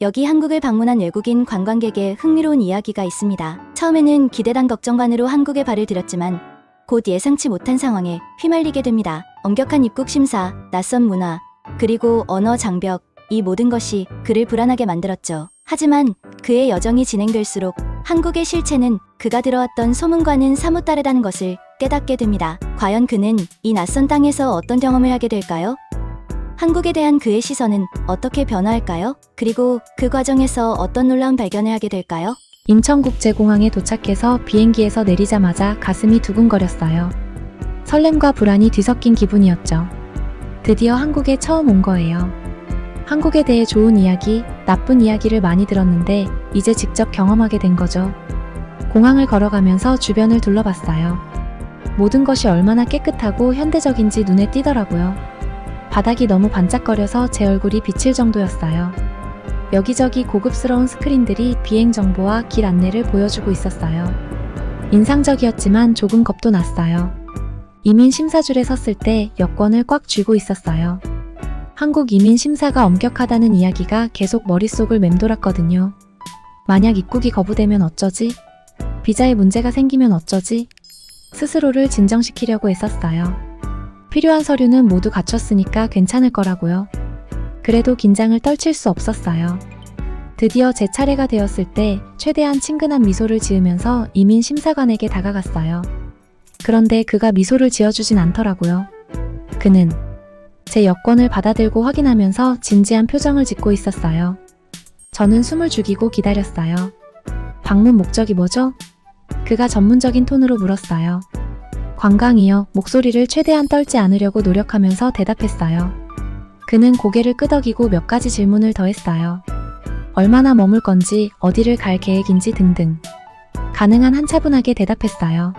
여기 한국을 방문한 외국인 관광객의 흥미로운 이야기가 있습니다. 처음에는 기대단 걱정반으로 한국에 발을 들였지만 곧 예상치 못한 상황에 휘말리게 됩니다. 엄격한 입국 심사, 낯선 문화, 그리고 언어 장벽, 이 모든 것이 그를 불안하게 만들었죠. 하지만 그의 여정이 진행될수록 한국의 실체는 그가 들어왔던 소문과는 사뭇 다르다는 것을 깨닫게 됩니다. 과연 그는 이 낯선 땅에서 어떤 경험을 하게 될까요? 한국에 대한 그의 시선은 어떻게 변화할까요? 그리고 그 과정에서 어떤 놀라운 발견을 하게 될까요? 인천국제공항에 도착해서 비행기에서 내리자마자 가슴이 두근거렸어요. 설렘과 불안이 뒤섞인 기분이었죠. 드디어 한국에 처음 온 거예요. 한국에 대해 좋은 이야기, 나쁜 이야기를 많이 들었는데 이제 직접 경험하게 된 거죠. 공항을 걸어가면서 주변을 둘러봤어요. 모든 것이 얼마나 깨끗하고 현대적인지 눈에 띄더라고요. 바닥이 너무 반짝거려서 제 얼굴이 비칠 정도였어요. 여기저기 고급스러운 스크린들이 비행 정보와 길 안내를 보여주고 있었어요. 인상적이었지만 조금 겁도 났어요. 이민 심사줄에 섰을 때 여권을 꽉 쥐고 있었어요. 한국 이민 심사가 엄격하다는 이야기가 계속 머릿속을 맴돌았거든요. 만약 입국이 거부되면 어쩌지? 비자에 문제가 생기면 어쩌지? 스스로를 진정시키려고 애썼어요. 필요한 서류는 모두 갖췄으니까 괜찮을 거라고요. 그래도 긴장을 떨칠 수 없었어요. 드디어 제 차례가 되었을 때 최대한 친근한 미소를 지으면서 이민 심사관에게 다가갔어요. 그런데 그가 미소를 지어주진 않더라고요. 그는 제 여권을 받아들고 확인하면서 진지한 표정을 짓고 있었어요. 저는 숨을 죽이고 기다렸어요. 방문 목적이 뭐죠? 그가 전문적인 톤으로 물었어요. 관광이요. 목소리를 최대한 떨지 않으려고 노력하면서 대답했어요. 그는 고개를 끄덕이고 몇 가지 질문을 더 했어요. 얼마나 머물 건지, 어디를 갈 계획인지 등등. 가능한 한 차분하게 대답했어요.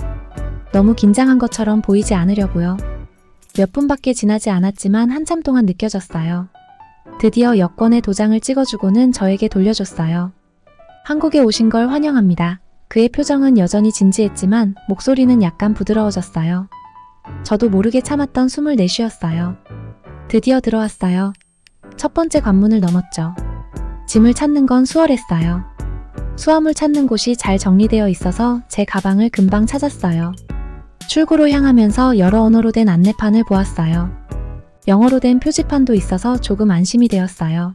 너무 긴장한 것처럼 보이지 않으려고요. 몇 분밖에 지나지 않았지만 한참 동안 느껴졌어요. 드디어 여권에 도장을 찍어주고는 저에게 돌려줬어요. 한국에 오신 걸 환영합니다. 그의 표정은 여전히 진지했지만 목소리는 약간 부드러워졌어요. 저도 모르게 참았던 숨을 내쉬었어요. 드디어 들어왔어요. 첫 번째 관문을 넘었죠. 짐을 찾는 건 수월했어요. 수화물 찾는 곳이 잘 정리되어 있어서 제 가방을 금방 찾았어요. 출구로 향하면서 여러 언어로 된 안내판을 보았어요. 영어로 된 표지판도 있어서 조금 안심이 되었어요.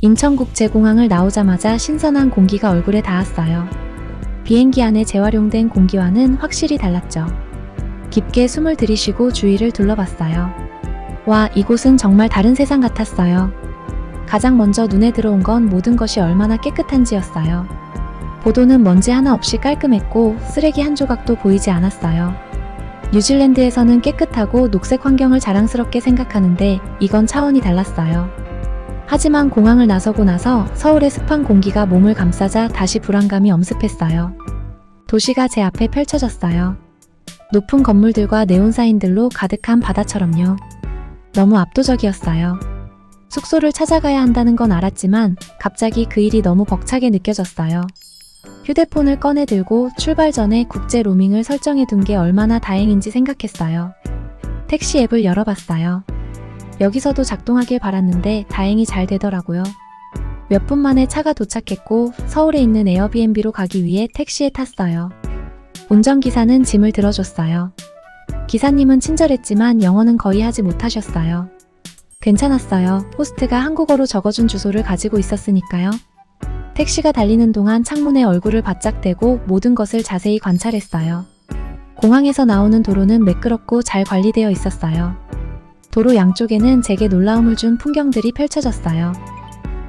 인천국제공항을 나오자마자 신선한 공기가 얼굴에 닿았어요. 비행기 안에 재활용된 공기와는 확실히 달랐죠. 깊게 숨을 들이쉬고 주위를 둘러봤어요. 와, 이곳은 정말 다른 세상 같았어요. 가장 먼저 눈에 들어온 건 모든 것이 얼마나 깨끗한지였어요. 보도는 먼지 하나 없이 깔끔했고 쓰레기 한 조각도 보이지 않았어요. 뉴질랜드에서는 깨끗하고 녹색 환경을 자랑스럽게 생각하는데 이건 차원이 달랐어요. 하지만 공항을 나서고 나서 서울의 습한 공기가 몸을 감싸자 다시 불안감이 엄습했어요. 도시가 제 앞에 펼쳐졌어요. 높은 건물들과 네온사인들로 가득한 바다처럼요. 너무 압도적이었어요. 숙소를 찾아가야 한다는 건 알았지만 갑자기 그 일이 너무 벅차게 느껴졌어요. 휴대폰을 꺼내 들고 출발 전에 국제 로밍을 설정해 둔 게 얼마나 다행인지 생각했어요. 택시 앱을 열어봤어요. 여기서도 작동하길 바랐는데 다행히 잘 되더라고요. 몇 분 만에 차가 도착했고 서울에 있는 에어비앤비로 가기 위해 택시에 탔어요. 운전기사는 짐을 들어줬어요. 기사님은 친절했지만 영어는 거의 하지 못하셨어요. 괜찮았어요. 호스트가 한국어로 적어준 주소를 가지고 있었으니까요. 택시가 달리는 동안 창문에 얼굴을 바짝 대고 모든 것을 자세히 관찰했어요. 공항에서 나오는 도로는 매끄럽고 잘 관리되어 있었어요. 도로 양쪽에는 제게 놀라움을 준 풍경들이 펼쳐졌어요.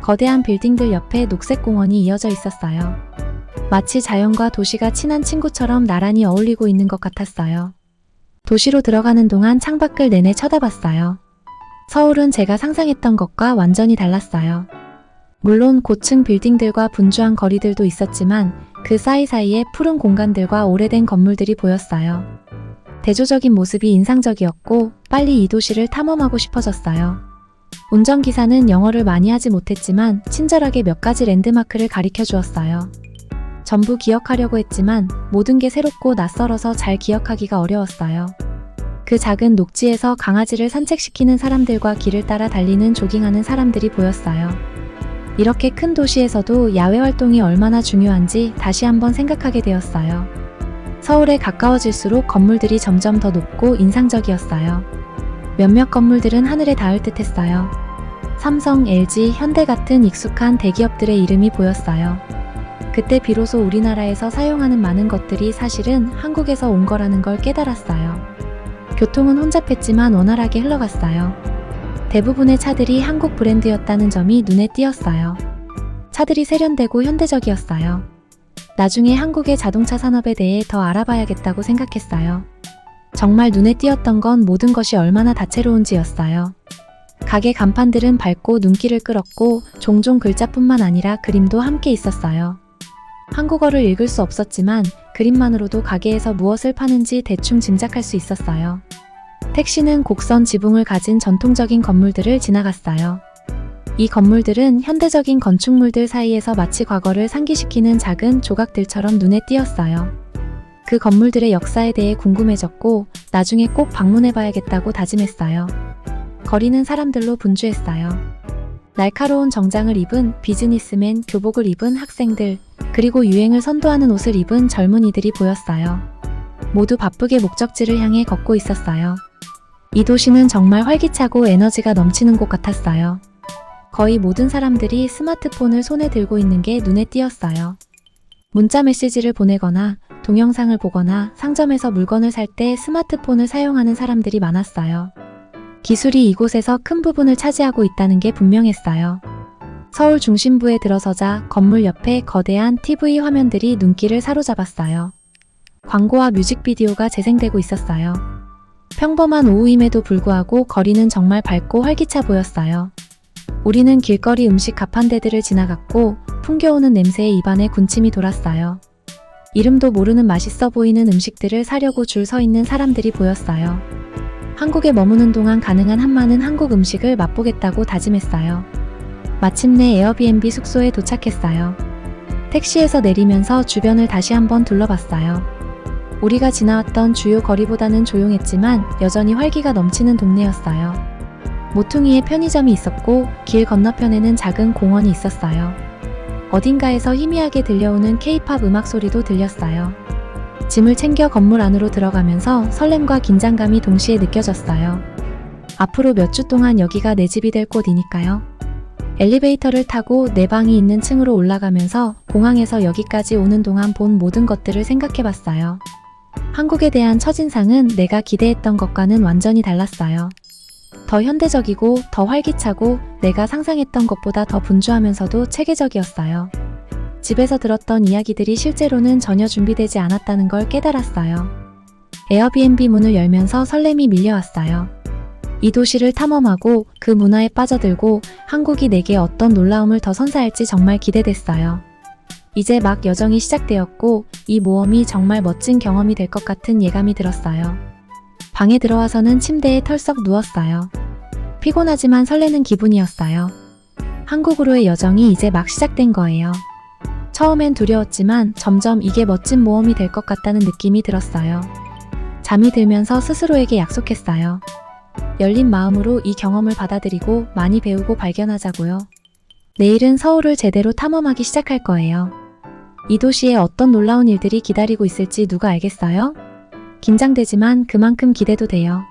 거대한 빌딩들 옆에 녹색 공원이 이어져 있었어요. 마치 자연과 도시가 친한 친구처럼 나란히 어울리고 있는 것 같았어요. 도시로 들어가는 동안 창밖을 내내 쳐다봤어요. 서울은 제가 상상했던 것과 완전히 달랐어요. 물론 고층 빌딩들과 분주한 거리들도 있었지만 그 사이사이에 푸른 공간들과 오래된 건물들이 보였어요. 대조적인 모습이 인상적이었고 빨리 이 도시를 탐험하고 싶어졌어요. 운전기사는 영어를 많이 하지 못했지만 친절하게 몇 가지 랜드마크를 가리켜 주었어요. 전부 기억하려고 했지만 모든 게 새롭고 낯설어서 잘 기억하기가 어려웠어요. 그 작은 녹지에서 강아지를 산책시키는 사람들과 길을 따라 달리는 조깅하는 사람들이 보였어요. 이렇게 큰 도시에서도 야외 활동이 얼마나 중요한지 다시 한번 생각하게 되었어요. 서울에 가까워질수록 건물들이 점점 더 높고 인상적이었어요. 몇몇 건물들은 하늘에 닿을 듯 했어요. 삼성, LG, 현대 같은 익숙한 대기업들의 이름이 보였어요. 그때 비로소 우리나라에서 사용하는 많은 것들이 사실은 한국에서 온 거라는 걸 깨달았어요. 교통은 혼잡했지만 원활하게 흘러갔어요. 대부분의 차들이 한국 브랜드였다는 점이 눈에 띄었어요. 차들이 세련되고 현대적이었어요. 나중에 한국의 자동차 산업에 대해 더 알아봐야겠다고 생각했어요. 정말 눈에 띄었던 건 모든 것이 얼마나 다채로운지였어요. 가게 간판들은 밝고 눈길을 끌었고 종종 글자뿐만 아니라 그림도 함께 있었어요. 한국어를 읽을 수 없었지만 그림만으로도 가게에서 무엇을 파는지 대충 짐작할 수 있었어요. 택시는 곡선 지붕을 가진 전통적인 건물들을 지나갔어요. 이 건물들은 현대적인 건축물들 사이에서 마치 과거를 상기시키는 작은 조각들처럼 눈에 띄었어요. 그 건물들의 역사에 대해 궁금해졌고 나중에 꼭 방문해봐야겠다고 다짐했어요. 거리는 사람들로 분주했어요. 날카로운 정장을 입은 비즈니스맨, 교복을 입은 학생들, 그리고 유행을 선도하는 옷을 입은 젊은이들이 보였어요. 모두 바쁘게 목적지를 향해 걷고 있었어요. 이 도시는 정말 활기차고 에너지가 넘치는 곳 같았어요. 거의 모든 사람들이 스마트폰을 손에 들고 있는 게 눈에 띄었어요. 문자 메시지를 보내거나 동영상을 보거나 상점에서 물건을 살 때 스마트폰을 사용하는 사람들이 많았어요. 기술이 이곳에서 큰 부분을 차지하고 있다는 게 분명했어요. 서울 중심부에 들어서자 건물 옆에 거대한 TV 화면들이 눈길을 사로잡았어요. 광고와 뮤직비디오가 재생되고 있었어요. 평범한 오후임에도 불구하고 거리는 정말 밝고 활기차 보였어요. 우리는 길거리 음식 가판대들을 지나갔고 풍겨오는 냄새에 입안에 군침이 돌았어요. 이름도 모르는 맛있어 보이는 음식들을 사려고 줄 서 있는 사람들이 보였어요. 한국에 머무는 동안 가능한 한 많은 한국 음식을 맛보겠다고 다짐했어요. 마침내 에어비앤비 숙소에 도착했어요. 택시에서 내리면서 주변을 다시 한번 둘러봤어요. 우리가 지나왔던 주요 거리보다는 조용했지만 여전히 활기가 넘치는 동네였어요. 모퉁이에 편의점이 있었고 길 건너편에는 작은 공원이 있었어요. 어딘가에서 희미하게 들려오는 K-팝 음악 소리도 들렸어요. 짐을 챙겨 건물 안으로 들어가면서 설렘과 긴장감이 동시에 느껴졌어요. 앞으로 몇 주 동안 여기가 내 집이 될 곳이니까요. 엘리베이터를 타고 내 방이 있는 층으로 올라가면서 공항에서 여기까지 오는 동안 본 모든 것들을 생각해봤어요. 한국에 대한 첫인상은 내가 기대했던 것과는 완전히 달랐어요. 더 현대적이고 더 활기차고 내가 상상했던 것보다 더 분주하면서도 체계적이었어요. 집에서 들었던 이야기들이 실제로는 전혀 준비되지 않았다는 걸 깨달았어요. 에어비앤비 문을 열면서 설렘이 밀려왔어요. 이 도시를 탐험하고 그 문화에 빠져들고 한국이 내게 어떤 놀라움을 더 선사할지 정말 기대됐어요. 이제 막 여정이 시작되었고 이 모험이 정말 멋진 경험이 될 것 같은 예감이 들었어요. 방에 들어와서는 침대에 털썩 누웠어요. 피곤하지만 설레는 기분이었어요. 한국으로의 여정이 이제 막 시작된 거예요. 처음엔 두려웠지만 점점 이게 멋진 모험이 될 것 같다는 느낌이 들었어요. 잠이 들면서 스스로에게 약속했어요. 열린 마음으로 이 경험을 받아들이고 많이 배우고 발견하자고요. 내일은 서울을 제대로 탐험하기 시작할 거예요. 이 도시에 어떤 놀라운 일들이 기다리고 있을지 누가 알겠어요? 긴장되지만 그만큼 기대도 돼요.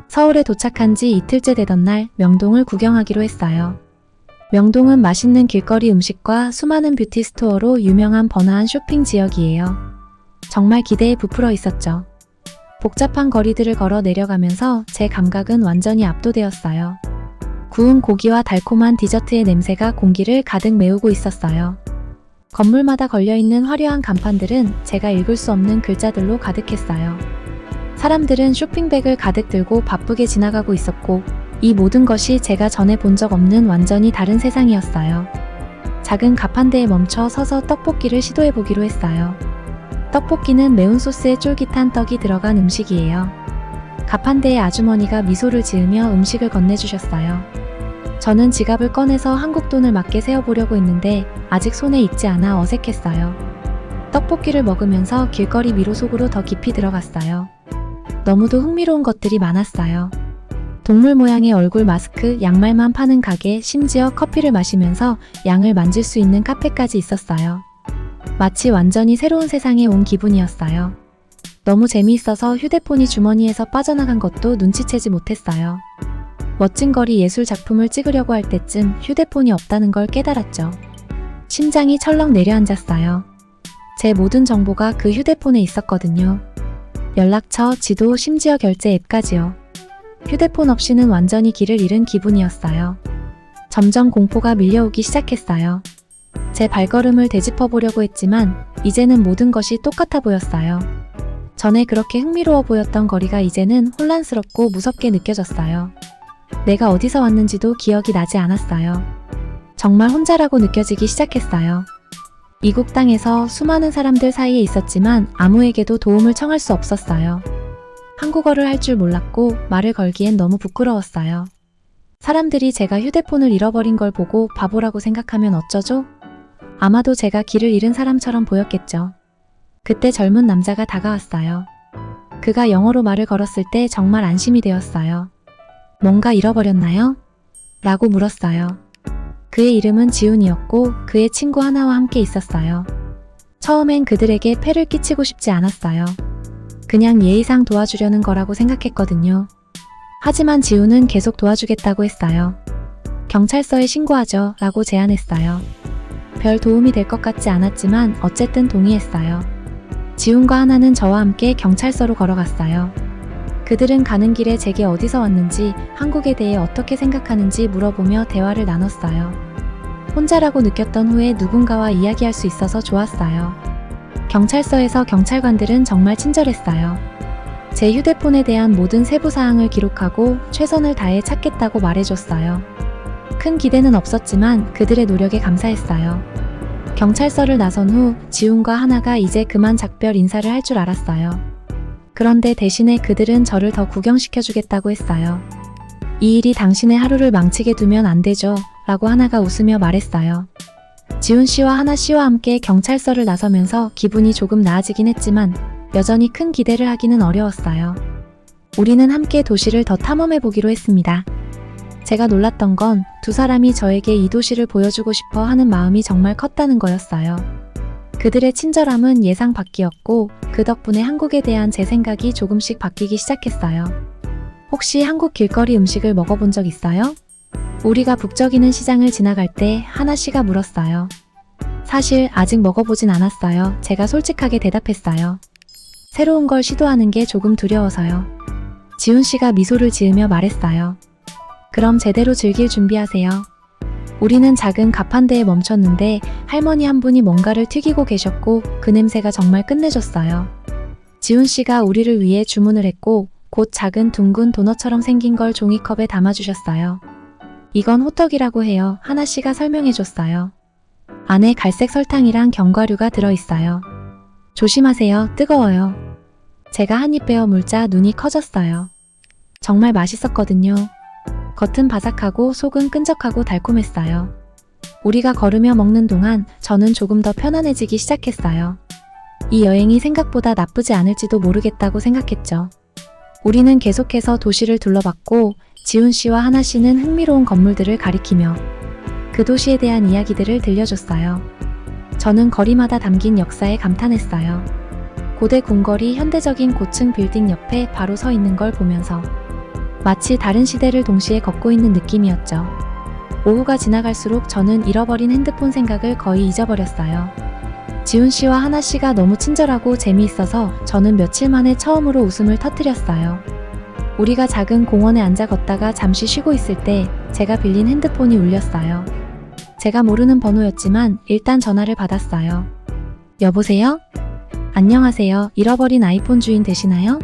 서울에 도착한 지 이틀째 되던 날 명동을 구경하기로 했어요. 명동은 맛있는 길거리 음식과 수많은 뷰티 스토어로 유명한 번화한 쇼핑 지역이에요. 정말 기대에 부풀어 있었죠. 복잡한 거리들을 걸어 내려가면서 제 감각은 완전히 압도되었어요. 구운 고기와 달콤한 디저트의 냄새가 공기를 가득 메우고 있었어요. 건물마다 걸려있는 화려한 간판들은 제가 읽을 수 없는 글자들로 가득했어요. 사람들은 쇼핑백을 가득 들고 바쁘게 지나가고 있었고 이 모든 것이 제가 전에 본 적 없는 완전히 다른 세상이었어요. 작은 가판대에 멈춰 서서 떡볶이를 시도해보기로 했어요. 떡볶이는 매운 소스에 쫄깃한 떡이 들어간 음식이에요. 가판대의 아주머니가 미소를 지으며 음식을 건네주셨어요. 저는 지갑을 꺼내서 한국 돈을 맞게 세어보려고 했는데 아직 손에 익지 않아 어색했어요. 떡볶이를 먹으면서 길거리 미로 속으로 더 깊이 들어갔어요. 너무도 흥미로운 것들이 많았어요. 동물 모양의 얼굴 마스크, 양말만 파는 가게, 심지어 커피를 마시면서 양을 만질 수 있는 카페까지 있었어요. 마치 완전히 새로운 세상에 온 기분이었어요. 너무 재미있어서 휴대폰이 주머니에서 빠져나간 것도 눈치채지 못했어요. 멋진 거리 예술 작품을 찍으려고 할 때쯤 휴대폰이 없다는 걸 깨달았죠. 심장이 철렁 내려앉았어요. 제 모든 정보가 그 휴대폰에 있었거든요. 연락처, 지도, 심지어 결제 앱까지요. 휴대폰 없이는 완전히 길을 잃은 기분이었어요. 점점 공포가 밀려오기 시작했어요. 제 발걸음을 되짚어 보려고 했지만 이제는 모든 것이 똑같아 보였어요. 전에 그렇게 흥미로워 보였던 거리가 이제는 혼란스럽고 무섭게 느껴졌어요. 내가 어디서 왔는지도 기억이 나지 않았어요. 정말 혼자라고 느껴지기 시작했어요. 이국 땅에서 수많은 사람들 사이에 있었지만 아무에게도 도움을 청할 수 없었어요. 한국어를 할 줄 몰랐고 말을 걸기엔 너무 부끄러웠어요. 사람들이 제가 휴대폰을 잃어버린 걸 보고 바보라고 생각하면 어쩌죠? 아마도 제가 길을 잃은 사람처럼 보였겠죠. 그때 젊은 남자가 다가왔어요. 그가 영어로 말을 걸었을 때 정말 안심이 되었어요. 뭔가 잃어버렸나요? 라고 물었어요. 그의 이름은 지훈이었고 그의 친구 하나와 함께 있었어요. 처음엔 그들에게 폐를 끼치고 싶지 않았어요. 그냥 예의상 도와주려는 거라고 생각했거든요. 하지만 지훈은 계속 도와주겠다고 했어요. 경찰서에 신고하죠 라고 제안했어요. 별 도움이 될 것 같지 않았지만 어쨌든 동의했어요. 지훈과 하나는 저와 함께 경찰서로 걸어갔어요. 그들은 가는 길에 제게 어디서 왔는지, 한국에 대해 어떻게 생각하는지 물어보며 대화를 나눴어요. 혼자라고 느꼈던 후에 누군가와 이야기할 수 있어서 좋았어요. 경찰서에서 경찰관들은 정말 친절했어요. 제 휴대폰에 대한 모든 세부 사항을 기록하고 최선을 다해 찾겠다고 말해줬어요. 큰 기대는 없었지만 그들의 노력에 감사했어요. 경찰서를 나선 후 지훈과 하나가 이제 그만 작별 인사를 할 줄 알았어요. 그런데 대신에 그들은 저를 더 구경시켜주겠다고 했어요. 이 일이 당신의 하루를 망치게 두면 안 되죠 라고 하나가 웃으며 말했어요. 지훈 씨와 하나 씨와 함께 경찰서를 나서면서 기분이 조금 나아지긴 했지만 여전히 큰 기대를 하기는 어려웠어요. 우리는 함께 도시를 더 탐험해 보기로 했습니다. 제가 놀랐던 건 두 사람이 저에게 이 도시를 보여주고 싶어 하는 마음이 정말 컸다는 거였어요. 그들의 친절함은 예상 밖이었고 그 덕분에 한국에 대한 제 생각이 조금씩 바뀌기 시작했어요. 혹시 한국 길거리 음식을 먹어본 적 있어요? 우리가 북적이는 시장을 지나갈 때 하나 씨가 물었어요. 사실 아직 먹어보진 않았어요. 제가 솔직하게 대답했어요. 새로운 걸 시도하는 게 조금 두려워서요. 지훈 씨가 미소를 지으며 말했어요. 그럼 제대로 즐길 준비하세요. 우리는 작은 가판대에 멈췄는데 할머니 한 분이 뭔가를 튀기고 계셨고 그 냄새가 정말 끝내줬어요. 지훈 씨가 우리를 위해 주문을 했고 곧 작은 둥근 도넛처럼 생긴 걸 종이컵에 담아주셨어요. 이건 호떡이라고 해요. 하나 씨가 설명해줬어요. 안에 갈색 설탕이랑 견과류가 들어있어요. 조심하세요. 뜨거워요. 제가 한 입 베어 물자 눈이 커졌어요. 정말 맛있었거든요. 겉은 바삭하고 속은 끈적하고 달콤했어요. 우리가 걸으며 먹는 동안 저는 조금 더 편안해지기 시작했어요. 이 여행이 생각보다 나쁘지 않을지도 모르겠다고 생각했죠. 우리는 계속해서 도시를 둘러봤고 지훈 씨와 하나 씨는 흥미로운 건물들을 가리키며 그 도시에 대한 이야기들을 들려줬어요. 저는 거리마다 담긴 역사에 감탄했어요. 고대 궁궐이 현대적인 고층 빌딩 옆에 바로 서 있는 걸 보면서 마치 다른 시대를 동시에 걷고 있는 느낌이었죠. 오후가 지나갈수록 저는 잃어버린 핸드폰 생각을 거의 잊어버렸어요. 지훈 씨와 하나 씨가 너무 친절하고 재미있어서 저는 며칠 만에 처음으로 웃음을 터뜨렸어요. 우리가 작은 공원에 앉아 걷다가 잠시 쉬고 있을 때 제가 빌린 핸드폰이 울렸어요. 제가 모르는 번호였지만 일단 전화를 받았어요. 여보세요? 안녕하세요. 잃어버린 아이폰 주인 되시나요?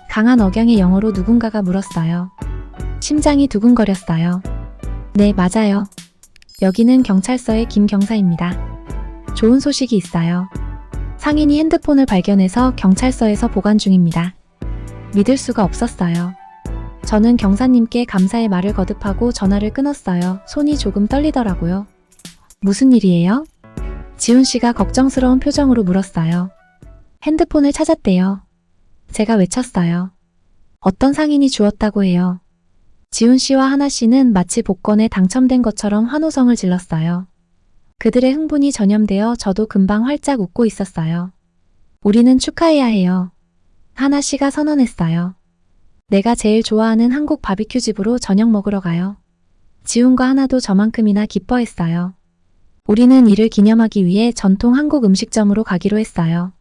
강한 억양의 영어로 누군가가 물었어요. 심장이 두근거렸어요. 네, 맞아요. 여기는 경찰서의 김 경사입니다. 좋은 소식이 있어요. 상인이 핸드폰을 발견해서 경찰서에서 보관 중입니다. 믿을 수가 없었어요. 저는 경사님께 감사의 말을 거듭하고 전화를 끊었어요. 손이 조금 떨리더라고요. 무슨 일이에요? 지훈 씨가 걱정스러운 표정으로 물었어요. 핸드폰을 찾았대요. 제가 외쳤어요. 어떤 상인이 주었다고 해요. 지훈 씨와 하나 씨는 마치 복권에 당첨된 것처럼 환호성을 질렀어요. 그들의 흥분이 전염되어 저도 금방 활짝 웃고 있었어요. 우리는 축하해야 해요. 하나 씨가 선언했어요. 내가 제일 좋아하는 한국 바비큐 집으로 저녁 먹으러 가요. 지훈과 하나도 저만큼이나 기뻐했어요. 우리는 이를 기념하기 위해 전통 한국 음식점으로 가기로 했어요.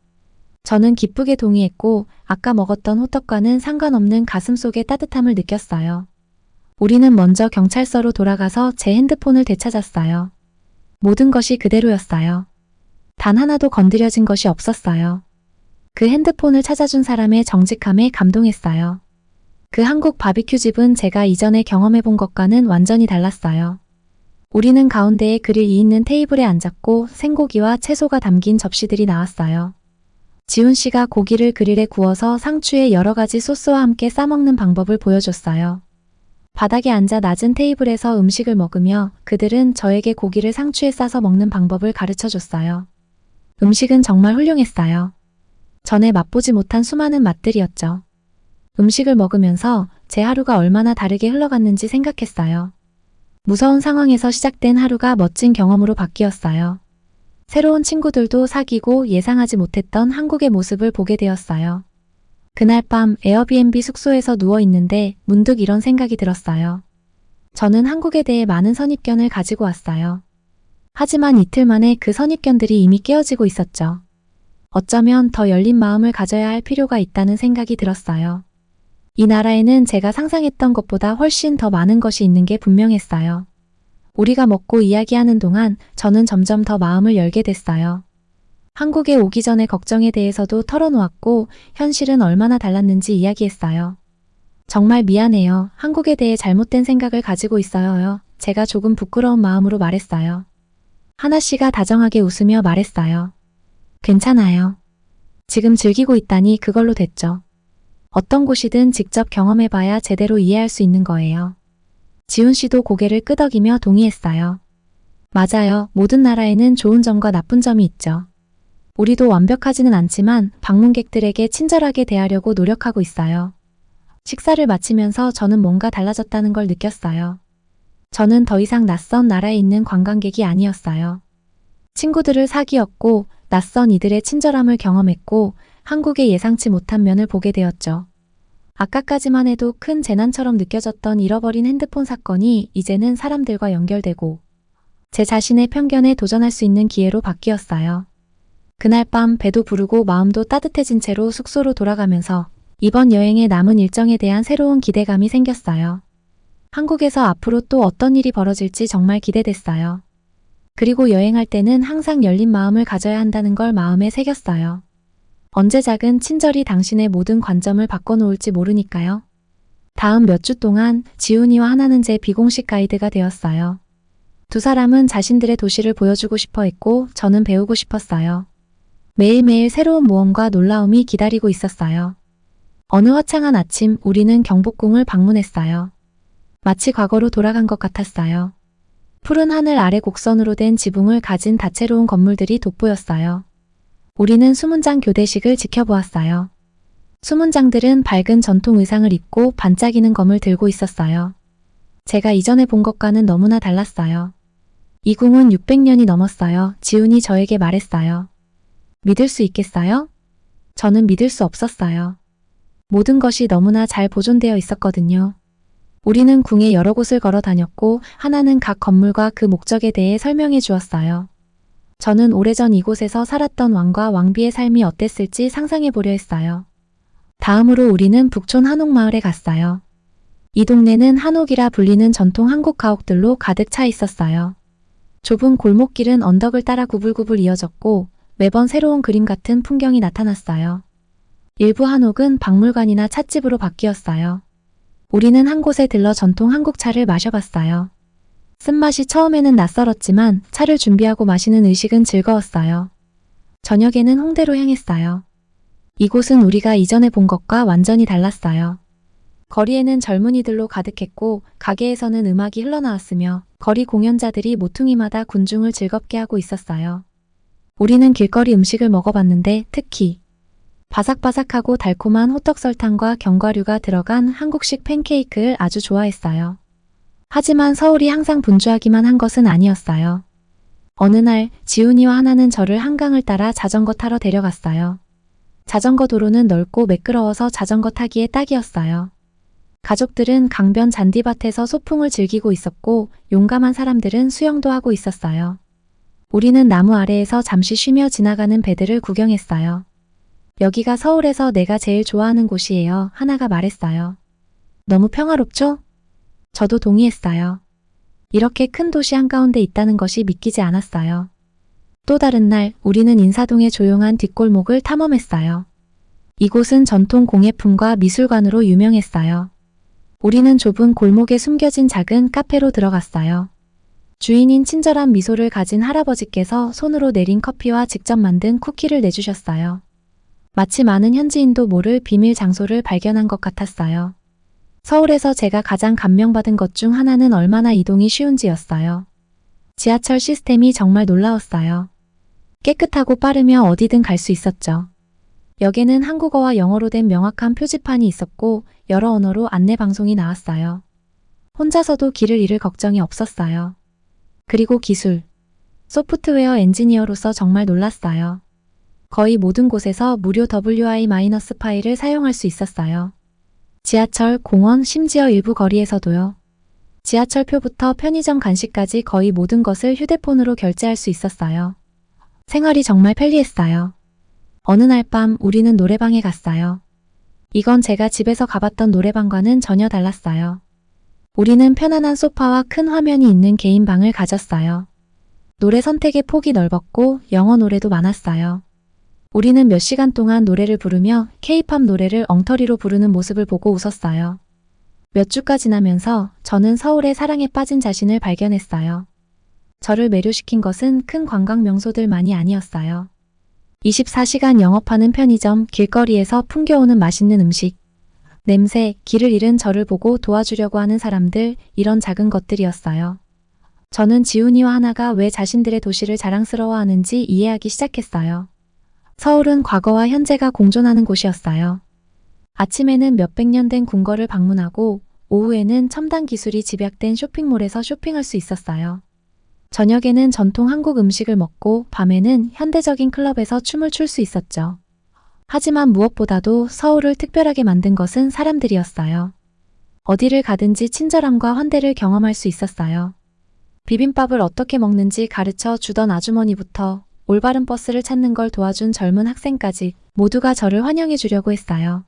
저는 기쁘게 동의했고 아까 먹었던 호떡과는 상관없는 가슴속의 따뜻함을 느꼈어요. 우리는 먼저 경찰서로 돌아가서 제 핸드폰을 되찾았어요. 모든 것이 그대로였어요. 단 하나도 건드려진 것이 없었어요. 그 핸드폰을 찾아준 사람의 정직함에 감동했어요. 그 한국 바비큐 집은 제가 이전에 경험해본 것과는 완전히 달랐어요. 우리는 가운데에 그릴 있는 테이블에 앉았고 생고기와 채소가 담긴 접시들이 나왔어요. 지훈 씨가 고기를 그릴에 구워서 상추에 여러 가지 소스와 함께 싸먹는 방법을 보여줬어요. 바닥에 앉아 낮은 테이블에서 음식을 먹으며 그들은 저에게 고기를 상추에 싸서 먹는 방법을 가르쳐줬어요. 음식은 정말 훌륭했어요. 전에 맛보지 못한 수많은 맛들이었죠. 음식을 먹으면서 제 하루가 얼마나 다르게 흘러갔는지 생각했어요. 무서운 상황에서 시작된 하루가 멋진 경험으로 바뀌었어요. 새로운 친구들도 사귀고 예상하지 못했던 한국의 모습을 보게 되었어요. 그날 밤 에어비앤비 숙소에서 누워 있는데 문득 이런 생각이 들었어요. 저는 한국에 대해 많은 선입견을 가지고 왔어요. 하지만 이틀 만에 그 선입견들이 이미 깨어지고 있었죠. 어쩌면 더 열린 마음을 가져야 할 필요가 있다는 생각이 들었어요. 이 나라에는 제가 상상했던 것보다 훨씬 더 많은 것이 있는 게 분명했어요. 우리가 먹고 이야기하는 동안 저는 점점 더 마음을 열게 됐어요. 한국에 오기 전에 걱정에 대해서도 털어놓았고 현실은 얼마나 달랐는지 이야기했어요. 정말 미안해요. 한국에 대해 잘못된 생각을 가지고 있어요. 제가 조금 부끄러운 마음으로 말했어요. 하나 씨가 다정하게 웃으며 말했어요. 괜찮아요. 지금 즐기고 있다니 그걸로 됐죠. 어떤 곳이든 직접 경험해봐야 제대로 이해할 수 있는 거예요. 지훈 씨도 고개를 끄덕이며 동의했어요. 맞아요. 모든 나라에는 좋은 점과 나쁜 점이 있죠. 우리도 완벽하지는 않지만 방문객들에게 친절하게 대하려고 노력하고 있어요. 식사를 마치면서 저는 뭔가 달라졌다는 걸 느꼈어요. 저는 더 이상 낯선 나라에 있는 관광객이 아니었어요. 친구들을 사귀었고 낯선 이들의 친절함을 경험했고 한국의 예상치 못한 면을 보게 되었죠. 아까까지만 해도 큰 재난처럼 느껴졌던 잃어버린 핸드폰 사건이 이제는 사람들과 연결되고 제 자신의 편견에 도전할 수 있는 기회로 바뀌었어요. 그날 밤 배도 부르고 마음도 따뜻해진 채로 숙소로 돌아가면서 이번 여행의 남은 일정에 대한 새로운 기대감이 생겼어요. 한국에서 앞으로 또 어떤 일이 벌어질지 정말 기대됐어요. 그리고 여행할 때는 항상 열린 마음을 가져야 한다는 걸 마음에 새겼어요. 언제 작은 친절이 당신의 모든 관점을 바꿔놓을지 모르니까요. 다음 몇 주 동안 지훈이와 하나는 제 비공식 가이드가 되었어요. 두 사람은 자신들의 도시를 보여주고 싶어 했고 저는 배우고 싶었어요. 매일매일 새로운 모험과 놀라움이 기다리고 있었어요. 어느 화창한 아침 우리는 경복궁을 방문했어요. 마치 과거로 돌아간 것 같았어요. 푸른 하늘 아래 곡선으로 된 지붕을 가진 다채로운 건물들이 돋보였어요. 우리는 수문장 교대식을 지켜보았어요. 수문장들은 밝은 전통 의상을 입고 반짝이는 검을 들고 있었어요. 제가 이전에 본 것과는 너무나 달랐어요. 이 궁은 600년이 넘었어요. 지훈이 저에게 말했어요. 믿을 수 있겠어요? 저는 믿을 수 없었어요. 모든 것이 너무나 잘 보존되어 있었거든요. 우리는 궁의 여러 곳을 걸어 다녔고 하나는 각 건물과 그 목적에 대해 설명해 주었어요. 저는 오래전 이곳에서 살았던 왕과 왕비의 삶이 어땠을지 상상해 보려 했어요. 다음으로 우리는 북촌 한옥마을에 갔어요. 이 동네는 한옥이라 불리는 전통 한국 가옥들로 가득 차 있었어요. 좁은 골목길은 언덕을 따라 구불구불 이어졌고 매번 새로운 그림 같은 풍경이 나타났어요. 일부 한옥은 박물관이나 찻집으로 바뀌었어요. 우리는 한 곳에 들러 전통 한국 차를 마셔봤어요. 쓴맛이 처음에는 낯설었지만 차를 준비하고 마시는 의식은 즐거웠어요. 저녁에는 홍대로 향했어요. 이곳은 우리가 이전에 본 것과 완전히 달랐어요. 거리에는 젊은이들로 가득했고 가게에서는 음악이 흘러나왔으며 거리 공연자들이 모퉁이마다 군중을 즐겁게 하고 있었어요. 우리는 길거리 음식을 먹어봤는데 특히 바삭바삭하고 달콤한 호떡설탕과 견과류가 들어간 한국식 팬케이크를 아주 좋아했어요. 하지만 서울이 항상 분주하기만 한 것은 아니었어요. 어느 날 지훈이와 하나는 저를 한강을 따라 자전거 타러 데려갔어요. 자전거 도로는 넓고 매끄러워서 자전거 타기에 딱이었어요. 가족들은 강변 잔디밭에서 소풍을 즐기고 있었고 용감한 사람들은 수영도 하고 있었어요. 우리는 나무 아래에서 잠시 쉬며 지나가는 배들을 구경했어요. 여기가 서울에서 내가 제일 좋아하는 곳이에요. 하나가 말했어요. 너무 평화롭죠? 저도 동의했어요. 이렇게 큰 도시 한가운데 있다는 것이 믿기지 않았어요. 또 다른 날 우리는 인사동의 조용한 뒷골목을 탐험했어요. 이곳은 전통 공예품과 미술관으로 유명했어요. 우리는 좁은 골목에 숨겨진 작은 카페로 들어갔어요. 주인인 친절한 미소를 가진 할아버지께서 손으로 내린 커피와 직접 만든 쿠키를 내주셨어요. 마치 많은 현지인도 모를 비밀 장소를 발견한 것 같았어요. 서울에서 제가 가장 감명받은 것 중 하나는 얼마나 이동이 쉬운지였어요. 지하철 시스템이 정말 놀라웠어요. 깨끗하고 빠르며 어디든 갈 수 있었죠. 역에는 한국어와 영어로 된 명확한 표지판이 있었고 여러 언어로 안내 방송이 나왔어요. 혼자서도 길을 잃을 걱정이 없었어요. 그리고 기술. 소프트웨어 엔지니어로서 정말 놀랐어요. 거의 모든 곳에서 무료 WI- 파일을 사용할 수 있었어요. 지하철, 공원, 심지어 일부 거리에서도요. 지하철표부터 편의점 간식까지 거의 모든 것을 휴대폰으로 결제할 수 있었어요. 생활이 정말 편리했어요. 어느 날 밤 우리는 노래방에 갔어요. 이건 제가 집에서 가봤던 노래방과는 전혀 달랐어요. 우리는 편안한 소파와 큰 화면이 있는 개인 방을 가졌어요. 노래 선택의 폭이 넓었고 영어 노래도 많았어요. 우리는 몇 시간 동안 노래를 부르며 K-팝 노래를 엉터리로 부르는 모습을 보고 웃었어요. 몇 주가 지나면서 저는 서울의 사랑에 빠진 자신을 발견했어요. 저를 매료시킨 것은 큰 관광 명소들만이 아니었어요. 24시간 영업하는 편의점, 길거리에서 풍겨오는 맛있는 음식, 냄새, 길을 잃은 저를 보고 도와주려고 하는 사람들, 이런 작은 것들이었어요. 저는 지훈이와 하나가 왜 자신들의 도시를 자랑스러워하는지 이해하기 시작했어요. 서울은 과거와 현재가 공존하는 곳이었어요. 아침에는 몇백 년 된 궁궐을 방문하고 오후에는 첨단 기술이 집약된 쇼핑몰에서 쇼핑할 수 있었어요. 저녁에는 전통 한국 음식을 먹고 밤에는 현대적인 클럽에서 춤을 출 수 있었죠. 하지만 무엇보다도 서울을 특별하게 만든 것은 사람들이었어요. 어디를 가든지 친절함과 환대를 경험할 수 있었어요. 비빔밥을 어떻게 먹는지 가르쳐 주던 아주머니부터 올바른 버스를 찾는 걸 도와준 젊은 학생까지 모두가 저를 환영해 주려고 했어요.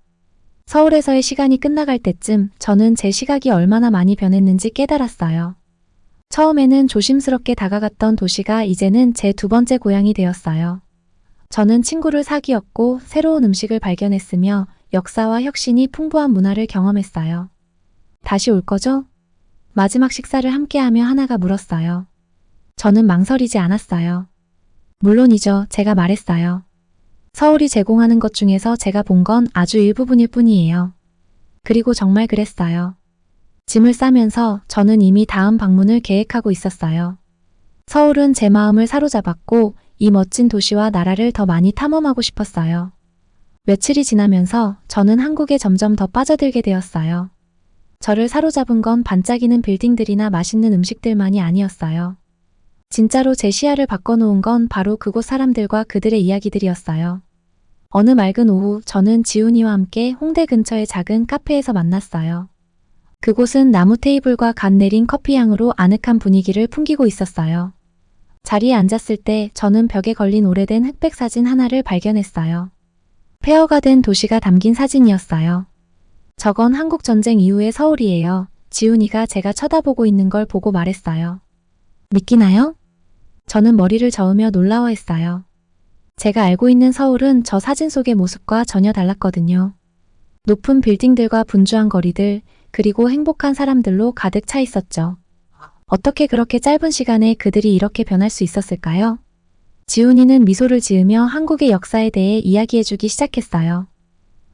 서울에서의 시간이 끝나갈 때쯤 저는 제 시각이 얼마나 많이 변했는지 깨달았어요. 처음에는 조심스럽게 다가갔던 도시가 이제는 제 두 번째 고향이 되었어요. 저는 친구를 사귀었고 새로운 음식을 발견했으며 역사와 혁신이 풍부한 문화를 경험했어요. 다시 올 거죠? 마지막 식사를 함께하며 하나가 물었어요. 저는 망설이지 않았어요. 물론이죠. 제가 말했어요. 서울이 제공하는 것 중에서 제가 본 건 아주 일부분일 뿐이에요. 그리고 정말 그랬어요. 짐을 싸면서 저는 이미 다음 방문을 계획하고 있었어요. 서울은 제 마음을 사로잡았고 이 멋진 도시와 나라를 더 많이 탐험하고 싶었어요. 며칠이 지나면서 저는 한국에 점점 더 빠져들게 되었어요. 저를 사로잡은 건 반짝이는 빌딩들이나 맛있는 음식들만이 아니었어요. 진짜로 제 시야를 바꿔놓은 건 바로 그곳 사람들과 그들의 이야기들이었어요. 어느 맑은 오후 저는 지훈이와 함께 홍대 근처의 작은 카페에서 만났어요. 그곳은 나무 테이블과 갓 내린 커피 향으로 아늑한 분위기를 풍기고 있었어요. 자리에 앉았을 때 저는 벽에 걸린 오래된 흑백 사진 하나를 발견했어요. 폐허가 된 도시가 담긴 사진이었어요. 저건 한국전쟁 이후의 서울이에요. 지훈이가 제가 쳐다보고 있는 걸 보고 말했어요. 믿기나요? 저는 머리를 저으며 놀라워했어요. 제가 알고 있는 서울은 저 사진 속의 모습과 전혀 달랐거든요. 높은 빌딩들과 분주한 거리들, 그리고 행복한 사람들로 가득 차 있었죠. 어떻게 그렇게 짧은 시간에 그들이 이렇게 변할 수 있었을까요? 지훈이는 미소를 지으며 한국의 역사에 대해 이야기해주기 시작했어요.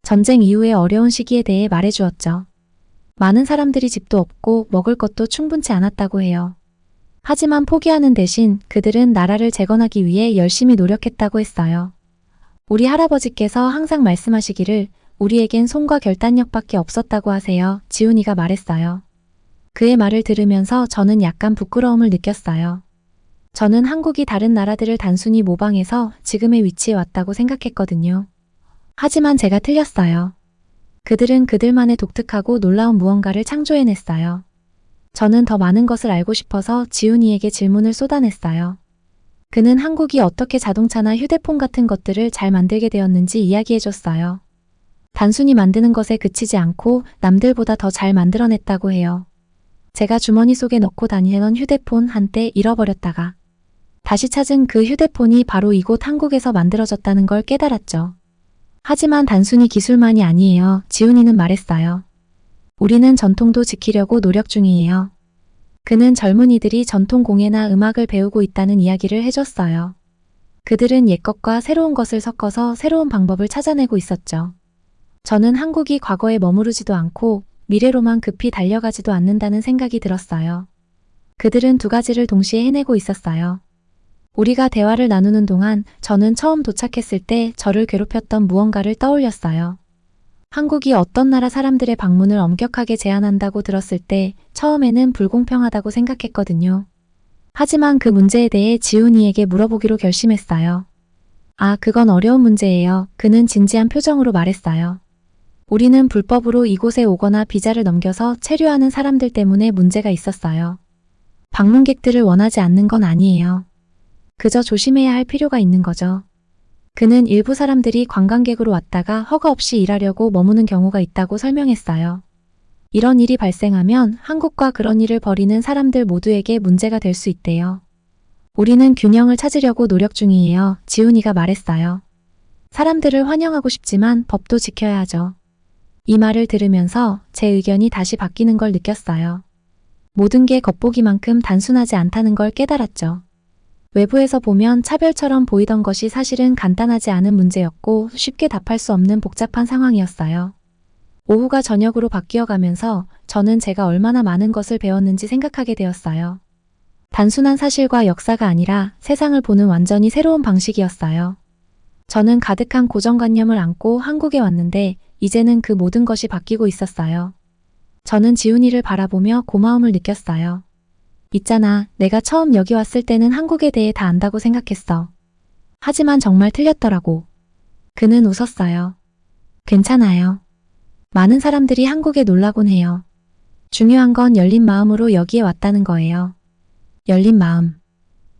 전쟁 이후의 어려운 시기에 대해 말해주었죠. 많은 사람들이 집도 없고 먹을 것도 충분치 않았다고 해요. 하지만 포기하는 대신 그들은 나라를 재건하기 위해 열심히 노력했다고 했어요. 우리 할아버지께서 항상 말씀하시기를 우리에겐 손과 결단력밖에 없었다고 하세요. 지훈이가 말했어요. 그의 말을 들으면서 저는 약간 부끄러움을 느꼈어요. 저는 한국이 다른 나라들을 단순히 모방해서 지금의 위치에 왔다고 생각했거든요. 하지만 제가 틀렸어요. 그들은 그들만의 독특하고 놀라운 무언가를 창조해냈어요. 저는 더 많은 것을 알고 싶어서 지훈이에게 질문을 쏟아냈어요. 그는 한국이 어떻게 자동차나 휴대폰 같은 것들을 잘 만들게 되었는지 이야기해줬어요. 단순히 만드는 것에 그치지 않고 남들보다 더 잘 만들어냈다고 해요. 제가 주머니 속에 넣고 다니던 휴대폰 한때 잃어버렸다가 다시 찾은 그 휴대폰이 바로 이곳 한국에서 만들어졌다는 걸 깨달았죠. 하지만 단순히 기술만이 아니에요. 지훈이는 말했어요. 우리는 전통도 지키려고 노력 중이에요. 그는 젊은이들이 전통 공예나 음악을 배우고 있다는 이야기를 해줬어요. 그들은 옛것과 새로운 것을 섞어서 새로운 방법을 찾아내고 있었죠. 저는 한국이 과거에 머무르지도 않고 미래로만 급히 달려가지도 않는다는 생각이 들었어요. 그들은 두 가지를 동시에 해내고 있었어요. 우리가 대화를 나누는 동안 저는 처음 도착했을 때 저를 괴롭혔던 무언가를 떠올렸어요. 한국이 어떤 나라 사람들의 방문을 엄격하게 제한한다고 들었을 때 처음에는 불공평하다고 생각했거든요. 하지만 그 문제에 대해 지훈이에게 물어보기로 결심했어요. 아, 그건 어려운 문제예요. 그는 진지한 표정으로 말했어요. 우리는 불법으로 이곳에 오거나 비자를 넘겨서 체류하는 사람들 때문에 문제가 있었어요. 방문객들을 원하지 않는 건 아니에요. 그저 조심해야 할 필요가 있는 거죠. 그는 일부 사람들이 관광객으로 왔다가 허가 없이 일하려고 머무는 경우가 있다고 설명했어요. 이런 일이 발생하면 한국과 그런 일을 벌이는 사람들 모두에게 문제가 될 수 있대요. 우리는 균형을 찾으려고 노력 중이에요. 지훈이가 말했어요. 사람들을 환영하고 싶지만 법도 지켜야 하죠. 이 말을 들으면서 제 의견이 다시 바뀌는 걸 느꼈어요. 모든 게 겉보기만큼 단순하지 않다는 걸 깨달았죠. 외부에서 보면 차별처럼 보이던 것이 사실은 간단하지 않은 문제였고 쉽게 답할 수 없는 복잡한 상황이었어요. 오후가 저녁으로 바뀌어가면서 저는 제가 얼마나 많은 것을 배웠는지 생각하게 되었어요. 단순한 사실과 역사가 아니라 세상을 보는 완전히 새로운 방식이었어요. 저는 가득한 고정관념을 안고 한국에 왔는데 이제는 그 모든 것이 바뀌고 있었어요. 저는 지훈이를 바라보며 고마움을 느꼈어요. 있잖아, 내가 처음 여기 왔을 때는 한국에 대해 다 안다고 생각했어. 하지만 정말 틀렸더라고. 그는 웃었어요. 괜찮아요. 많은 사람들이 한국에 놀라곤 해요. 중요한 건 열린 마음으로 여기에 왔다는 거예요. 열린 마음.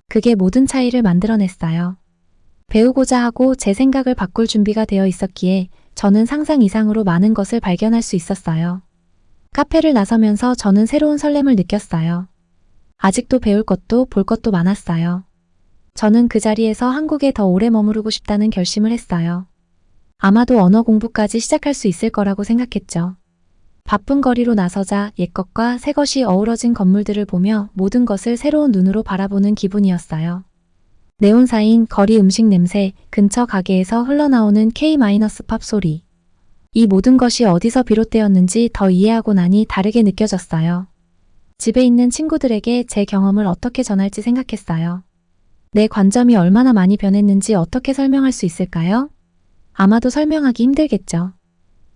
그게 모든 차이를 만들어냈어요. 배우고자 하고 제 생각을 바꿀 준비가 되어 있었기에 저는 상상 이상으로 많은 것을 발견할 수 있었어요. 카페를 나서면서 저는 새로운 설렘을 느꼈어요. 아직도 배울 것도 볼 것도 많았어요. 저는 그 자리에서 한국에 더 오래 머무르고 싶다는 결심을 했어요. 아마도 언어 공부까지 시작할 수 있을 거라고 생각했죠. 바쁜 거리로 나서자 옛것과 새것이 어우러진 건물들을 보며 모든 것을 새로운 눈으로 바라보는 기분이었어요. 네온 사인, 거리 음식 냄새, 근처 가게에서 흘러나오는 K-팝 소리. 이 모든 것이 어디서 비롯되었는지 더 이해하고 나니 다르게 느껴졌어요. 집에 있는 친구들에게 제 경험을 어떻게 전할지 생각했어요. 내 관점이 얼마나 많이 변했는지 어떻게 설명할 수 있을까요? 아마도 설명하기 힘들겠죠.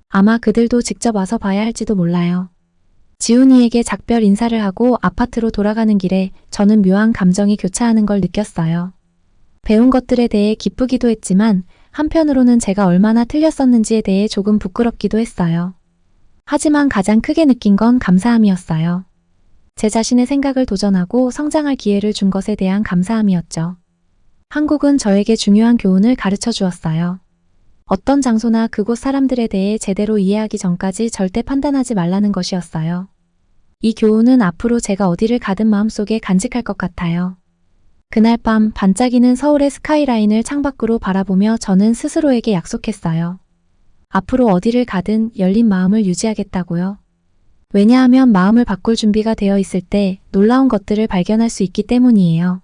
아마 그들도 직접 와서 봐야 할지도 몰라요. 지훈이에게 작별 인사를 하고 아파트로 돌아가는 길에 저는 묘한 감정이 교차하는 걸 느꼈어요. 배운 것들에 대해 기쁘기도 했지만 한편으로는 제가 얼마나 틀렸었는지에 대해 조금 부끄럽기도 했어요. 하지만 가장 크게 느낀 건 감사함이었어요. 제 자신의 생각을 도전하고 성장할 기회를 준 것에 대한 감사함이었죠. 한국은 저에게 중요한 교훈을 가르쳐 주었어요. 어떤 장소나 그곳 사람들에 대해 제대로 이해하기 전까지 절대 판단하지 말라는 것이었어요. 이 교훈은 앞으로 제가 어디를 가든 마음속에 간직할 것 같아요. 그날 밤 반짝이는 서울의 스카이라인을 창밖으로 바라보며 저는 스스로에게 약속했어요. 앞으로 어디를 가든 열린 마음을 유지하겠다고요. 왜냐하면 마음을 바꿀 준비가 되어 있을 때 놀라운 것들을 발견할 수 있기 때문이에요.